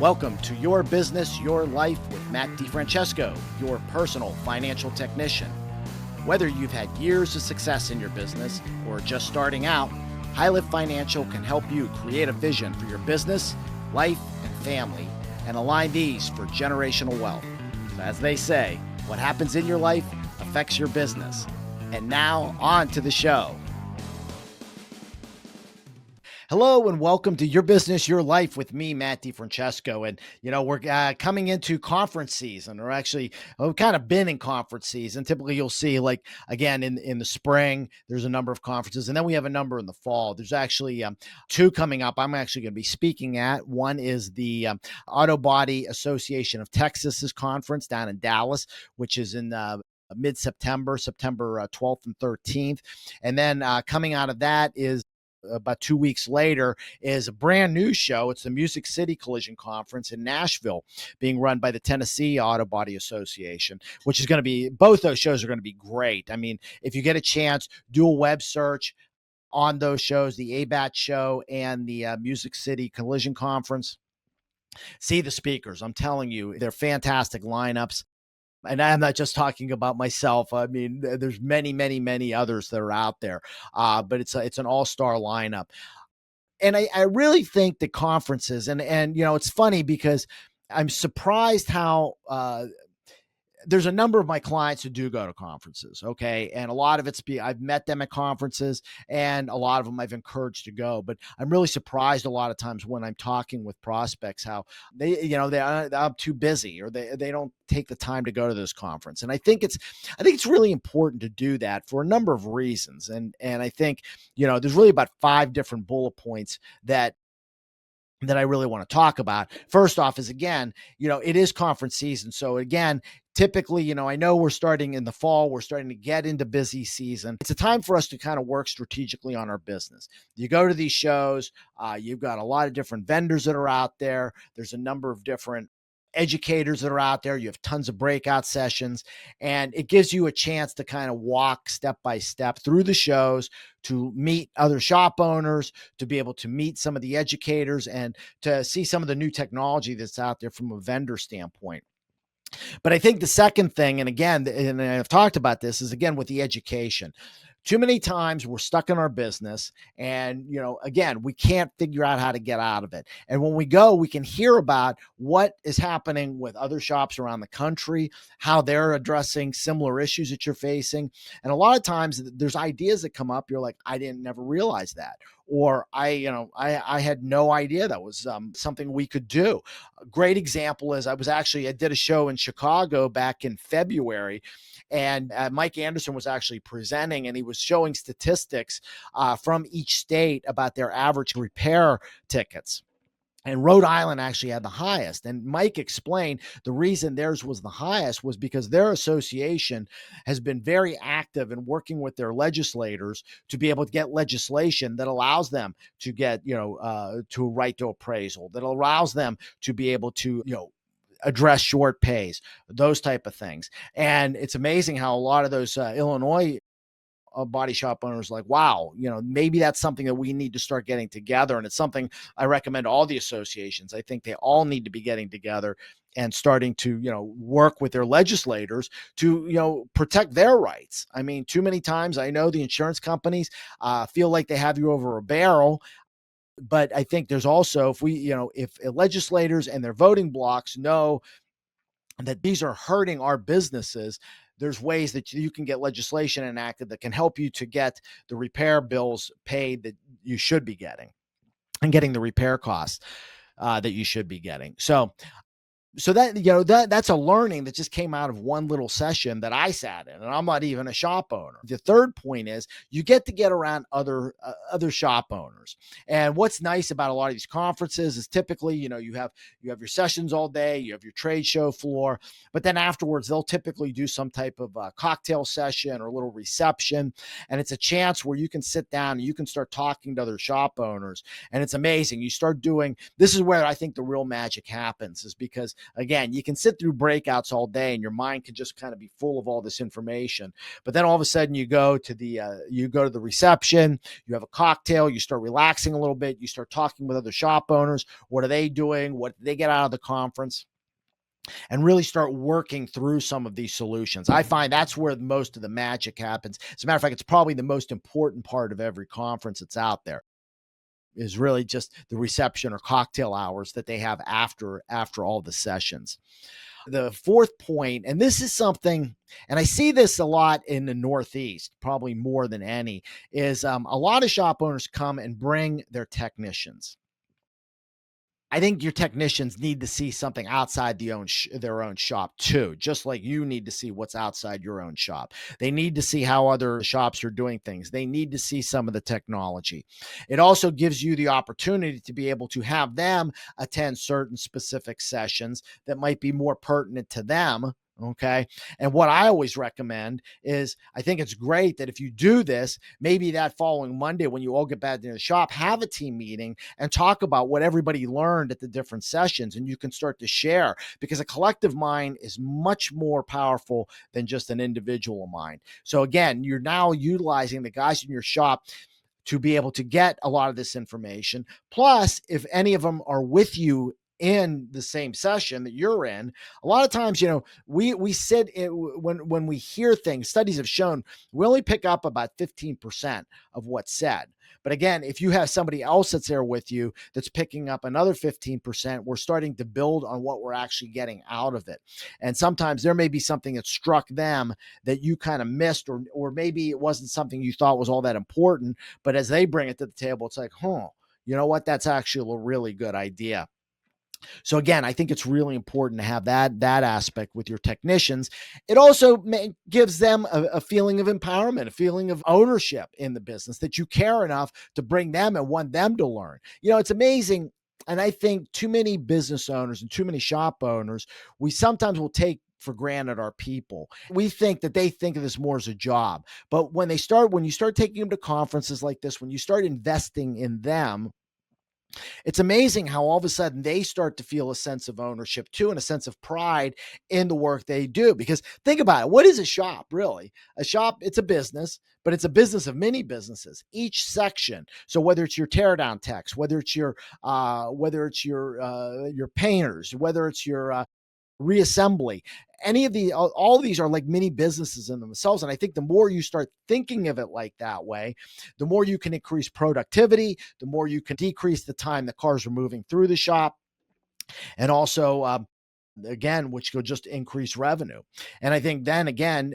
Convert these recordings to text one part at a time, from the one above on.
Welcome to Your Business, Your Life with Matt Francesco, your personal financial technician. Whether you've had years of success in your business or are just starting out, HighLift Financial can help you create a vision for your business, life, and family, and align these for generational wealth. So as they say, what happens in your life affects your business. And now, on to the show. Hello and welcome to Your Business, Your Life with me, Matt Francesco. And, we're coming into conference season, or actually, we've kind of been in conference season. Typically, you'll see, like, again, in the spring, there's a number of conferences, and then we have a number in the fall. There's actually two coming up I'm actually going to be speaking at. One is the Auto Body Association of Texas's conference down in Dallas, which is in mid-September, September 12th and 13th. And then coming out of that is about 2 weeks later is a brand new show. It's the Music City Collision Conference in Nashville, being run by the Tennessee Auto Body Association, which is going to be, both those shows are going to be great. I mean, if you get a chance, do a web search on those shows, the ABAT show and the Music City Collision Conference. See the speakers. I'm telling you, they're fantastic lineups. And I'm not just talking about myself. I mean, there's many others that are out there, but it's an all-star lineup. And I really think the conferences, and it's funny because I'm surprised how there's a number of my clients who do go to conferences. Okay. And a lot of I've met them at conferences, and a lot of them I've encouraged to go, but I'm really surprised a lot of times when I'm talking with prospects, how they're too busy, or they don't take the time to go to this conference. And I think it's really important to do that for a number of reasons. And I think, there's really about 5 different bullet points that I really want to talk about. First off is, again, it is conference season. So again, typically, I know we're starting in the fall, we're starting to get into busy season. It's a time for us to kind of work strategically on our business. You go to these shows, you've got a lot of different vendors that are out there. There's a number of different educators that are out there. You have tons of breakout sessions, and it gives you a chance to kind of walk step by step through the shows, to meet other shop owners, to be able to meet some of the educators, and to see some of the new technology that's out there from a vendor standpoint. But I think the second thing, and again, and I've talked about this, is again with the education. Too many times we're stuck in our business, and, again, we can't figure out how to get out of it. And when we go, we can hear about what is happening with other shops around the country, how they're addressing similar issues that you're facing. And a lot of times there's ideas that come up. You're like, I didn't never realize that. Or I had no idea that was something we could do. A great example is I did a show in Chicago back in February, and Mike Anderson was actually presenting, and he was showing statistics from each state about their average repair tickets. And Rhode Island actually had the highest. And Mike explained the reason theirs was the highest was because their association has been very active in working with their legislators to be able to get legislation that allows them to get, to a right to appraisal, that allows them to be able to, address short pays, those type of things. And it's amazing how a lot of those Illinois body shop owners like, wow, maybe that's something that we need to start getting together. And it's something I recommend all the associations. I think they all need to be getting together and starting to, work with their legislators to, protect their rights. I mean, too many times I know the insurance companies feel like they have you over a barrel. But I think there's also, if legislators and their voting blocks know that these are hurting our businesses, there's ways that you can get legislation enacted that can help you to get the repair bills paid that you should be getting, and getting the repair costs that you should be getting. So that, that's a learning that just came out of one little session that I sat in, and I'm not even a shop owner. The third point is you get to get around other shop owners. And what's nice about a lot of these conferences is typically, you have your sessions all day, you have your trade show floor, but then afterwards they'll typically do some type of cocktail session or a little reception. And it's a chance where you can sit down and you can start talking to other shop owners. And it's amazing. You start doing, this is where I think the real magic happens, is because again, you can sit through breakouts all day and your mind can just kind of be full of all this information. But then all of a sudden you go to the reception, you have a cocktail, you start relaxing a little bit, you start talking with other shop owners. What are they doing? What did they get out of the conference? And really start working through some of these solutions. I find that's where most of the magic happens. As a matter of fact, it's probably the most important part of every conference that's out there, is really just the reception or cocktail hours that they have after all the sessions. The fourth point, and this is something, and I see this a lot in the Northeast, probably more than any, is a lot of shop owners come and bring their technicians. I think your technicians need to see something outside their own shop too, just like you need to see what's outside your own shop. They need to see how other shops are doing things. They need to see some of the technology. It also gives you the opportunity to be able to have them attend certain specific sessions that might be more pertinent to them. Okay. And what I always recommend is, I think it's great that if you do this, maybe that following Monday, when you all get back to the shop, have a team meeting and talk about what everybody learned at the different sessions. And you can start to share, because a collective mind is much more powerful than just an individual mind. So again, you're now utilizing the guys in your shop to be able to get a lot of this information. Plus, if any of them are with you in the same session that you're in, a lot of times, we sit in, when we hear things, studies have shown we only pick up about 15% of what's said. But again, if you have somebody else that's there with you that's picking up another 15%, we're starting to build on what we're actually getting out of it. And sometimes there may be something that struck them that you kind of missed, or maybe it wasn't something you thought was all that important, but as they bring it to the table, it's like, you know what? That's actually a really good idea. So again, I think it's really important to have that aspect with your technicians. It also gives them a feeling of empowerment, a feeling of ownership in the business, that you care enough to bring them and want them to learn. It's amazing. And I think too many business owners and too many shop owners, we sometimes will take for granted our people. We think that they think of this more as a job. But when you start taking them to conferences like this, when you start investing in them, it's amazing how all of a sudden they start to feel a sense of ownership too, and a sense of pride in the work they do. Because think about it. What is a shop really? A shop, it's a business, but it's a business of many businesses, each section. So whether it's your teardown techs, whether it's your your painters, whether it's your reassembly, any of the all of these are like mini businesses in themselves. And I think the more you start thinking of it like that way, the more you can increase productivity, the more you can decrease the time the cars are moving through the shop, and also again, which could just increase revenue. And I think then again,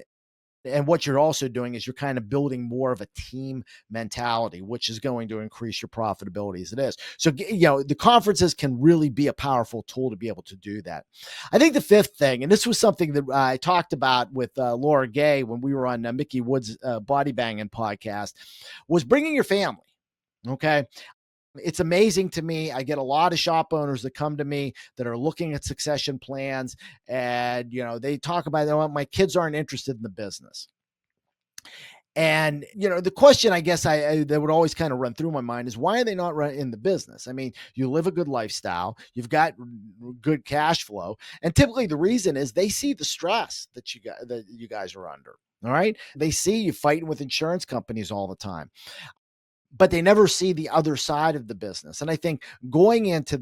and what you're also doing is you're kind of building more of a team mentality, which is going to increase your profitability as it is. So, the conferences can really be a powerful tool to be able to do that. I think the fifth thing, and this was something that I talked about with Laura Gay when we were on Mickey Wood's Body Banging podcast, was bringing your family. Okay. It's amazing to me. I get a lot of shop owners that come to me that are looking at succession plans, and they talk about, my kids aren't interested in the business. And the question, I guess, that would always kind of run through my mind is, why are they not in the business? I mean, you live a good lifestyle, you've got good cash flow, and typically the reason is they see the stress that you guys are under. All right, they see you fighting with insurance companies all the time, but they never see the other side of the business. And I think going into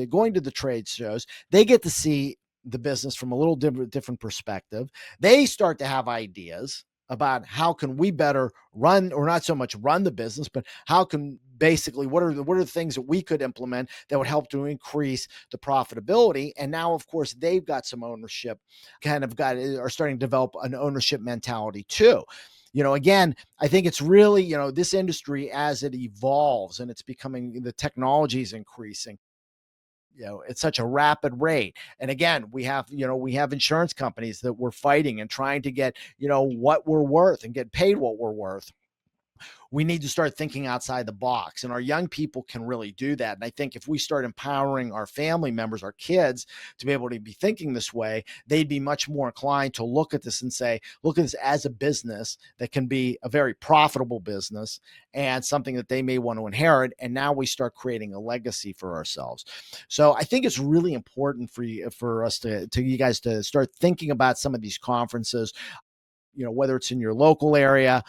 going to the trade shows, they get to see the business from a little different perspective. They start to have ideas about how can we better run, or not so much run the business, but how can basically, what are the things that we could implement that would help to increase the profitability. And now, of course, they've got some ownership, are starting to develop an ownership mentality too. Again, I think it's really, this industry, as it evolves and it's becoming, the technology is increasing, at such a rapid rate. And again, we have insurance companies that we're fighting and trying to get, what we're worth and get paid what we're worth. We need to start thinking outside the box, and our young people can really do that. And I think if we start empowering our family members, our kids, to be able to be thinking this way, they'd be much more inclined to look at this and say, look at this as a business that can be a very profitable business and something that they may want to inherit. And now we start creating a legacy for ourselves. So I think it's really important for us to you guys to start thinking about some of these conferences, whether it's in your local area.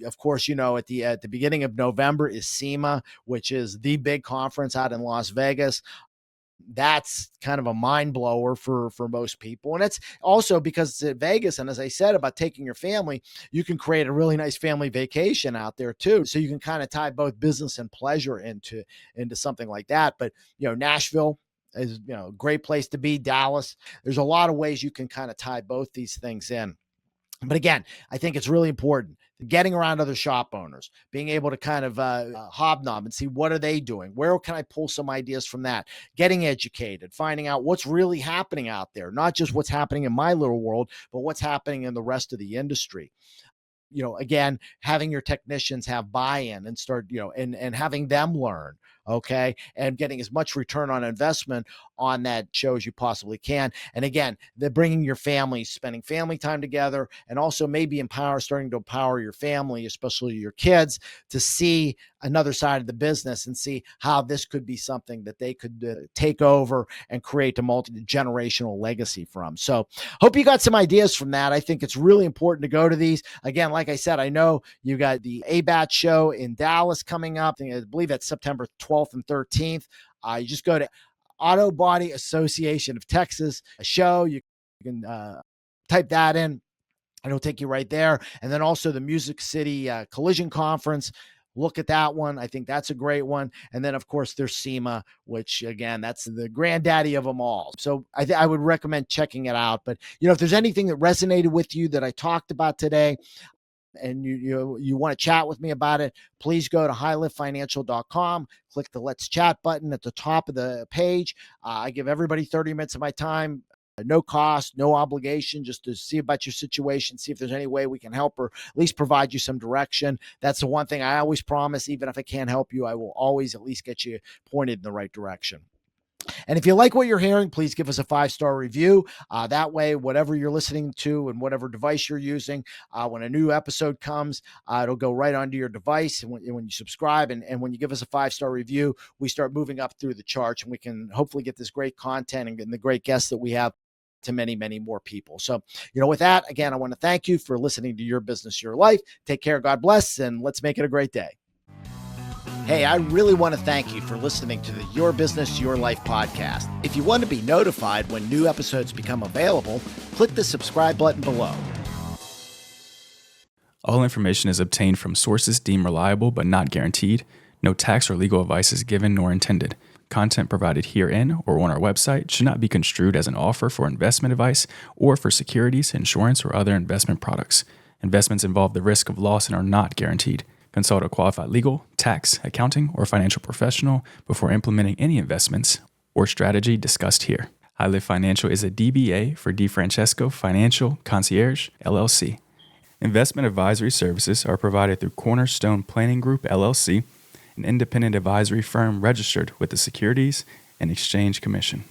Of course, at the beginning of November is SEMA, which is the big conference out in Las Vegas. That's kind of a mind blower for most people. And it's also because it's at Vegas. And as I said about taking your family, you can create a really nice family vacation out there too. So you can kind of tie both business and pleasure into something like that. But Nashville is a great place to be. Dallas. There's a lot of ways you can kind of tie both these things in. But again, I think it's really important getting around other shop owners, being able to kind of hobnob and see what are they doing? Where can I pull some ideas from that? Getting educated, finding out what's really happening out there, not just what's happening in my little world, but what's happening in the rest of the industry. Again, having your technicians have buy-in and start, and having them learn, okay, and getting as much return on investment on that show as you possibly can. And again, they're bringing your family, spending family time together, and also maybe starting to empower your family, especially your kids, to see another side of the business and see how this could be something that they could take over and create a multi-generational legacy from. So hope you got some ideas from that. I think it's really important to go to these. Again, like I said, I know you got the ABAT show in Dallas coming up. I believe that's September 12th and 13th. You just go to Auto Body Association of Texas, a show. You can type that in, and it'll take you right there. And then also the Music City Collision Conference. Look at that one. I think that's a great one. And then, of course, there's SEMA, which, again, that's the granddaddy of them all. So I would recommend checking it out. But, if there's anything that resonated with you that I talked about today, and you want to chat with me about it, please go to highliftfinancial.com, click the Let's Chat button at the top of the page. I give everybody 30 minutes of my time, no cost, no obligation, just to see about your situation, see if there's any way we can help or at least provide you some direction. That's the one thing I always promise. Even if I can't help you, I will always at least get you pointed in the right direction. And if you like what you're hearing, please give us a 5-star review. That way, whatever you're listening to and whatever device you're using, when a new episode comes, it'll go right onto your device. And when you subscribe and when you give us a 5-star review, we start moving up through the charts, and we can hopefully get this great content and the great guests that we have to many, many more people. So, with that, again, I want to thank you for listening to Your Business, Your Life. Take care. God bless, and let's make it a great day. Hey, I really want to thank you for listening to the Your Business, Your Life podcast. If you want to be notified when new episodes become available, click the subscribe button below. All information is obtained from sources deemed reliable but not guaranteed. No tax or legal advice is given nor intended. Content provided herein or on our website should not be construed as an offer for investment advice or for securities, insurance, or other investment products. Investments involve the risk of loss and are not guaranteed. Consult a qualified legal, tax, accounting, or financial professional before implementing any investments or strategy discussed here. High Lift Financial is a DBA for Francesco Financial Concierge, LLC. Investment advisory services are provided through Cornerstone Planning Group, LLC, an independent advisory firm registered with the Securities and Exchange Commission.